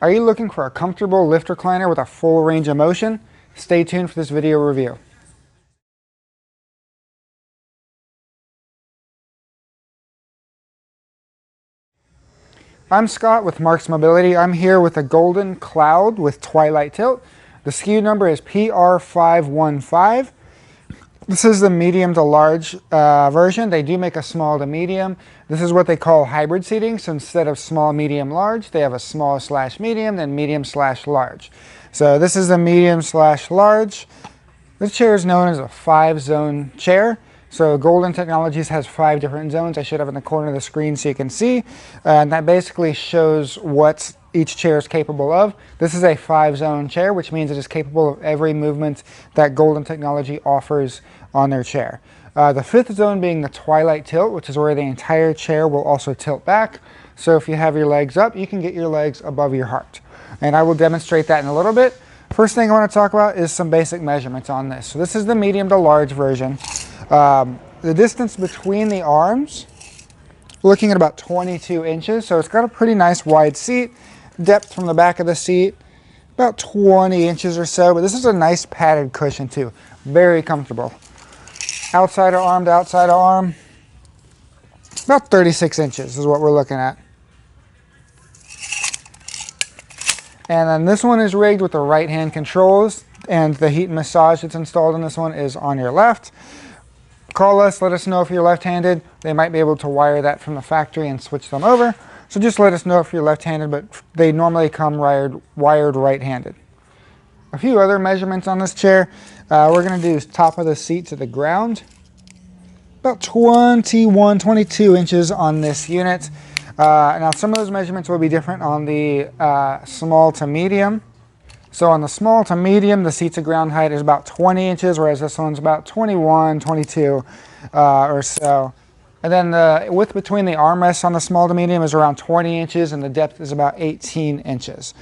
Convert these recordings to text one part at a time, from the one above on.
Are you looking for a comfortable lift recliner with a full range of motion? Stay tuned for this video review. I'm Scott with Marcs Mobility. I'm here with a golden cloud with Twilight Tilt. The SKU number is PR515. This is the medium to large version. They do make a small to medium. This is what they call hybrid seating. So instead of small, medium, large, they have a small / medium, then medium / large. So this is the medium / large. This chair is known as a 5-zone chair. So Golden Technologies has 5 different zones. I should have in the corner of the screen so you can see. And that basically shows what each chair is capable of. This is a 5-zone chair, which means it is capable of every movement that Golden Technology offers on their chair. The 5th zone being the Twilight Tilt, which is where the entire chair will also tilt back. So if you have your legs up, you can get your legs above your heart. And I will demonstrate that in a little bit. First thing I want to talk about is some basic measurements on this. So this is the medium to large version. The distance between the arms, we're looking at about 22 inches. So it's got a pretty nice wide seat. Depth from the back of the seat, about 20 inches or so. But this is a nice padded cushion too. Very comfortable. Outside of arm to outside of arm, about 36 inches is what we're looking at. And then this one is rigged with the right hand controls, and the heat and massage that's installed in this one is on your left. Call us, let us know if you're left-handed. They might be able to wire that from the factory and switch them over. So just let us know if you're left-handed, but they normally come wired right-handed. A few other measurements on this chair. We're going to do top of the seat to the ground. About 22 inches on this unit. Now some of those measurements will be different on the small to medium. So on the small to medium, the seat to ground height is about 20 inches, whereas this one's about 21, 22 or so. And then the width between the armrests on the small to medium is around 20 inches, and the depth is about 18 inches.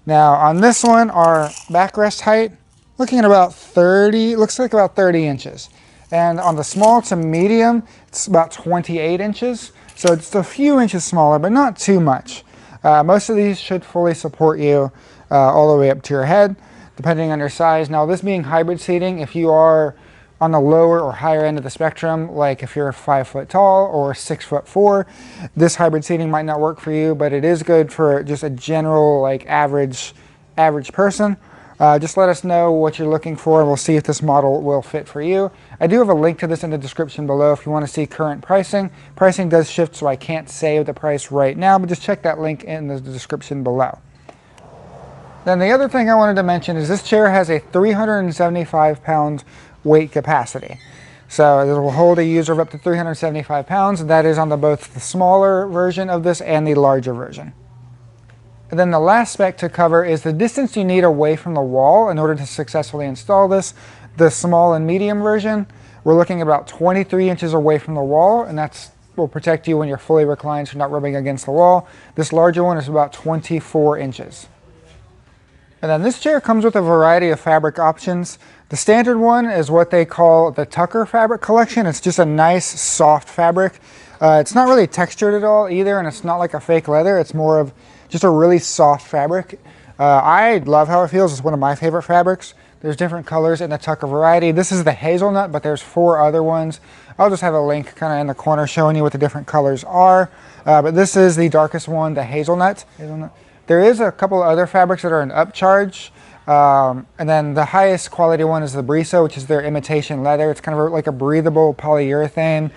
Now on this one, our backrest height, looking at about 30, looks like about 30 inches. And on the small to medium, it's about 28 inches. So it's a few inches smaller, but not too much. Most of these should fully support you all the way up to your head, depending on your size. Now, this being hybrid seating, if you are on the lower or higher end of the spectrum, like if you're 5 foot tall or 6'4", this hybrid seating might not work for you, but it is good for just a general, like average person. Just let us know what you're looking for, and we'll see if this model will fit for you. I do have a link to this in the description below if you want to see current pricing. Pricing does shift, so I can't say the price right now, but just check that link in the description below. Then the other thing I wanted to mention is this chair has a 375 pound weight capacity. So it will hold a user of up to 375 pounds, and that is on both the smaller version of this and the larger version. And then the last spec to cover is the distance you need away from the wall in order to successfully install this. The small and medium version, we're looking at about 23 inches away from the wall, and that will protect you when you're fully reclined so you're not rubbing against the wall. This larger one is about 24 inches. And then this chair comes with a variety of fabric options. The standard one is what they call the Tucker fabric collection. It's just a nice soft fabric. It's not really textured at all either, and it's not like a fake leather. It's more of just a really soft fabric. I love how it feels. It's one of my favorite fabrics. There's different colors in the Tucker variety. This is the hazelnut, but there's 4 other ones. I'll just have a link kind of in the corner showing you what the different colors are. But this is the darkest one, the hazelnut. There is a couple of other fabrics that are an upcharge. And then the highest quality one is the Briso, which is their imitation leather. It's kind of like a breathable polyurethane.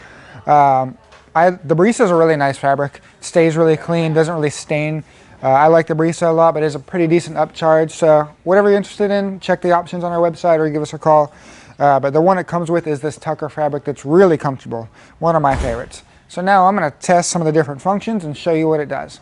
The Briso is a really nice fabric. It stays really clean, doesn't really stain. I like the Briso a lot, but it's a pretty decent upcharge. So whatever you're interested in, check the options on our website or give us a call. But the one it comes with is this Tucker fabric that's really comfortable. One of my favorites. So now I'm going to test some of the different functions and show you what it does.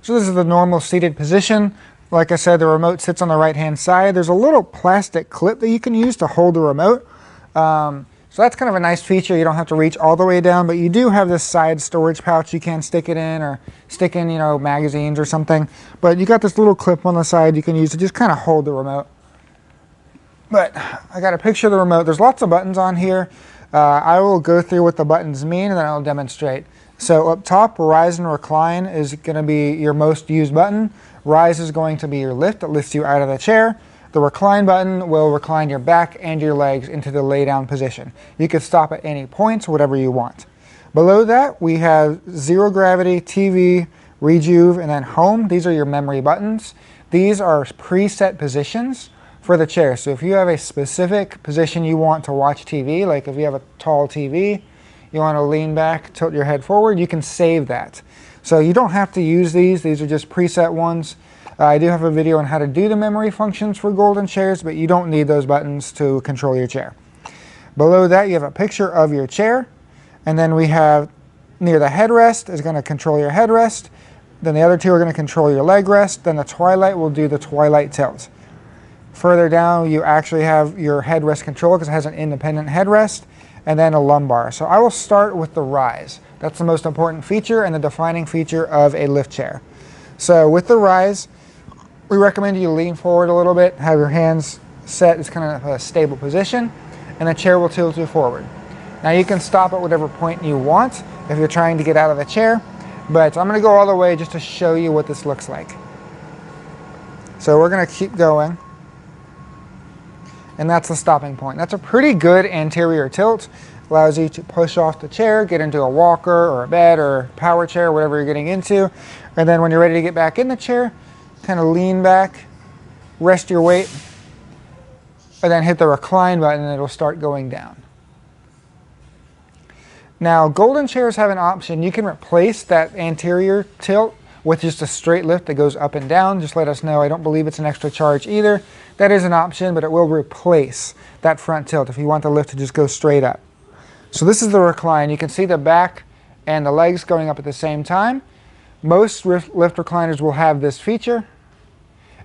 So this is the normal seated position. Like I said, the remote sits on the right-hand side. There's a little plastic clip that you can use to hold the remote. So that's kind of a nice feature. You don't have to reach all the way down, but you do have this side storage pouch you can stick it in, or stick in, magazines or something. But you got this little clip on the side you can use to just kind of hold the remote. But I got a picture of the remote. There's lots of buttons on here. I will go through what the buttons mean, and then I'll demonstrate. So up top, rise and recline is going to be your most used button. Rise is going to be your lift that lifts you out of the chair. The recline button will recline your back and your legs into the lay down position. You can stop at any points, whatever you want. Below that, we have zero gravity, TV, rejuve, and then home. These are your memory buttons. These are preset positions for the chair. So if you have a specific position you want to watch TV, like if you have a tall TV, you want to lean back, tilt your head forward, you can save that. So you don't have to use these. These are just preset ones. I do have a video on how to do the memory functions for golden chairs, but you don't need those buttons to control your chair. Below that, you have a picture of your chair. And then we have near the headrest is going to control your headrest. Then the other two are going to control your leg rest. Then the Twilight will do the Twilight Tilt. Further down, you actually have your headrest control because it has an independent headrest, and then a lumbar. So I will start with the rise. That's the most important feature and the defining feature of a lift chair. So with the rise, we recommend you lean forward a little bit, have your hands set as kind of a stable position, and the chair will tilt you forward. Now you can stop at whatever point you want if you're trying to get out of the chair, but I'm going to go all the way just to show you what this looks like. So we're going to keep going, and that's the stopping point. That's a pretty good anterior tilt. Allows you to push off the chair, get into a walker or a bed or power chair, whatever you're getting into, and then when you're ready to get back in the chair, kind of lean back, rest your weight, and then hit the recline button and it'll start going down. Now, golden chairs have an option. You can replace that anterior tilt with just a straight lift that goes up and down. Just let us know. I don't believe it's an extra charge either. That is an option, but it will replace that front tilt if you want the lift to just go straight up. So this is the recline. You can see the back and the legs going up at the same time. Most lift recliners will have this feature,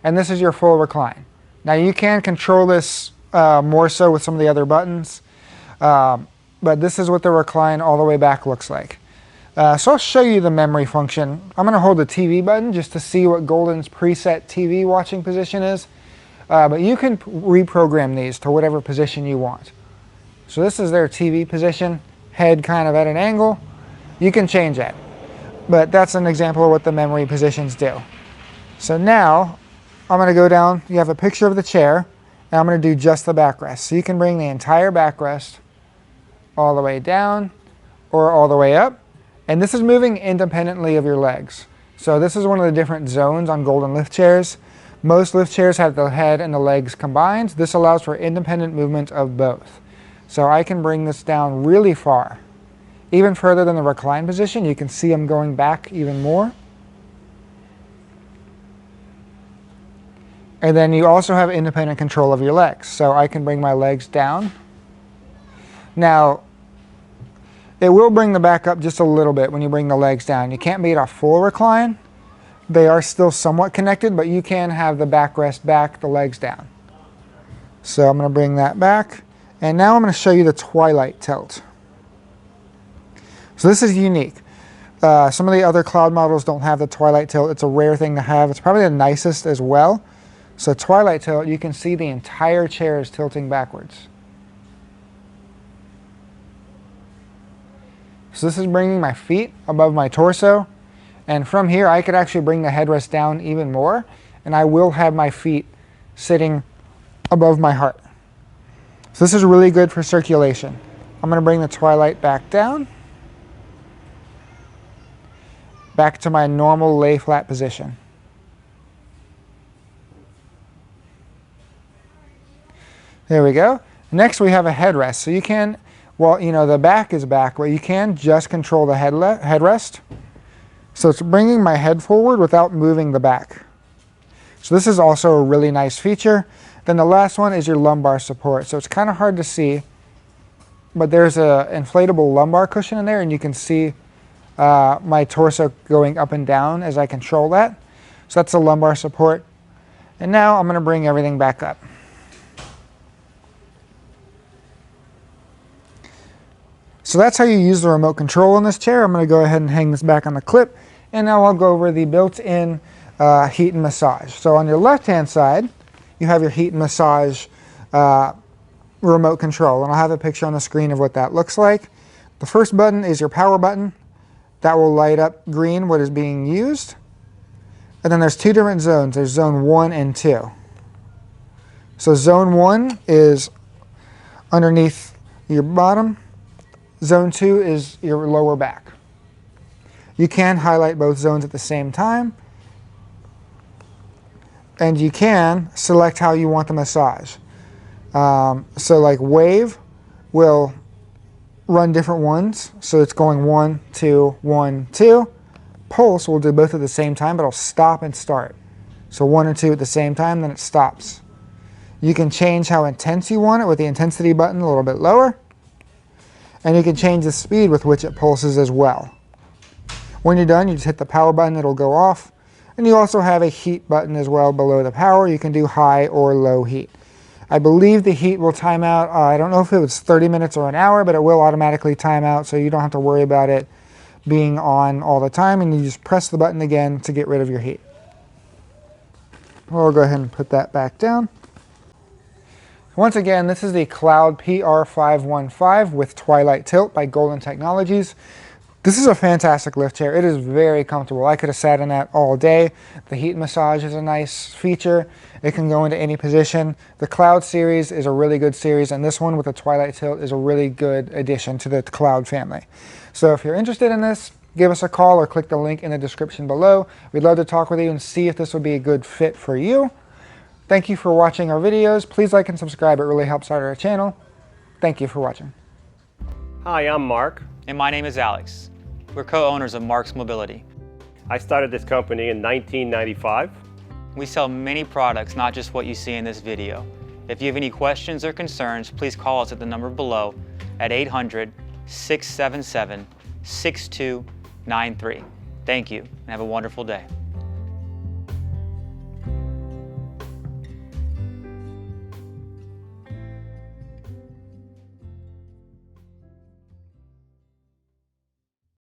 and this is your full recline. Now you can control this more so with some of the other buttons. But this is what the recline all the way back looks like. So I'll show you the memory function. I'm going to hold the TV button just to see what Golden's preset TV watching position is. But you can reprogram these to whatever position you want. So this is their TV position, head kind of at an angle. You can change that. But that's an example of what the memory positions do. So now I'm going to go down. You have a picture of the chair, and I'm going to do just the backrest. So you can bring the entire backrest all the way down or all the way up, and this is moving independently of your legs. So this is one of the different zones on golden lift chairs. Most lift chairs have the head and the legs combined. This allows for independent movement of both. So I can bring this down really far, even further than the recline position. You can see I'm going back even more. And then you also have independent control of your legs. So I can bring my legs down. Now, it will bring the back up just a little bit when you bring the legs down. You can't be at a full recline. They are still somewhat connected, but you can have the backrest back, the legs down. So I'm going to bring that back. And now I'm going to show you the Twilight Tilt. So this is unique. Some of the other cloud models don't have the Twilight Tilt. It's a rare thing to have. It's probably the nicest as well. So Twilight Tilt, you can see the entire chair is tilting backwards. So this is bringing my feet above my torso, and from here I could actually bring the headrest down even more, and I will have my feet sitting above my heart. So this is really good for circulation. I'm going to bring the Twilight back down, back to my normal lay flat position. There we go. Next we have a headrest. So you can, well, you know, the back is back, but you can just control the headrest. So it's bringing my head forward without moving the back. So this is also a really nice feature. Then the last one is your lumbar support. So it's kind of hard to see, but there's an inflatable lumbar cushion in there, and you can see my torso going up and down as I control that. So that's the lumbar support. And now I'm going to bring everything back up. So that's how you use the remote control in this chair. I'm going to go ahead and hang this back on the clip, and now I'll go over the built-in heat and massage. So on your left-hand side, you have your heat and massage remote control, and I'll have a picture on the screen of what that looks like. The first button is your power button. That will light up green what is being used. And then there's two different zones. There's zone 1 and 2. So zone 1 is underneath your bottom. Zone 2 is your lower back. You can highlight both zones at the same time. And you can select how you want the massage. So like wave will run different ones. So it's going 1, 2, 1, 2. Pulse will do both at the same time, but it'll stop and start. So 1 and 2 at the same time, then it stops. You can change how intense you want it with the intensity button a little bit lower. And you can change the speed with which it pulses as well. When you're done, you just hit the power button, it'll go off. And you also have a heat button as well below the power. You can do high or low heat. I believe the heat will time out, I don't know if it was 30 minutes or an hour, but it will automatically time out, so you don't have to worry about it being on all the time, and you just press the button again to get rid of your heat. We'll go ahead and put that back down. Once again, this is the Cloud PR515 with Twilight Tilt by Golden Technologies. This is a fantastic lift chair. It is very comfortable. I could have sat in that all day. The heat massage is a nice feature. It can go into any position. The Cloud series is a really good series, and this one with the Twilight Tilt is a really good addition to the Cloud family. So if you're interested in this, give us a call or click the link in the description below. We'd love to talk with you and see if this would be a good fit for you. Thank you for watching our videos. Please like and subscribe. It really helps out our channel. Thank you for watching. Hi, I'm Marc. And my name is Alex. We're co-owners of Marcs Mobility. I started this company in 1995. We sell many products, not just what you see in this video. If you have any questions or concerns, please call us at the number below at 800-677-6293. Thank you, and have a wonderful day.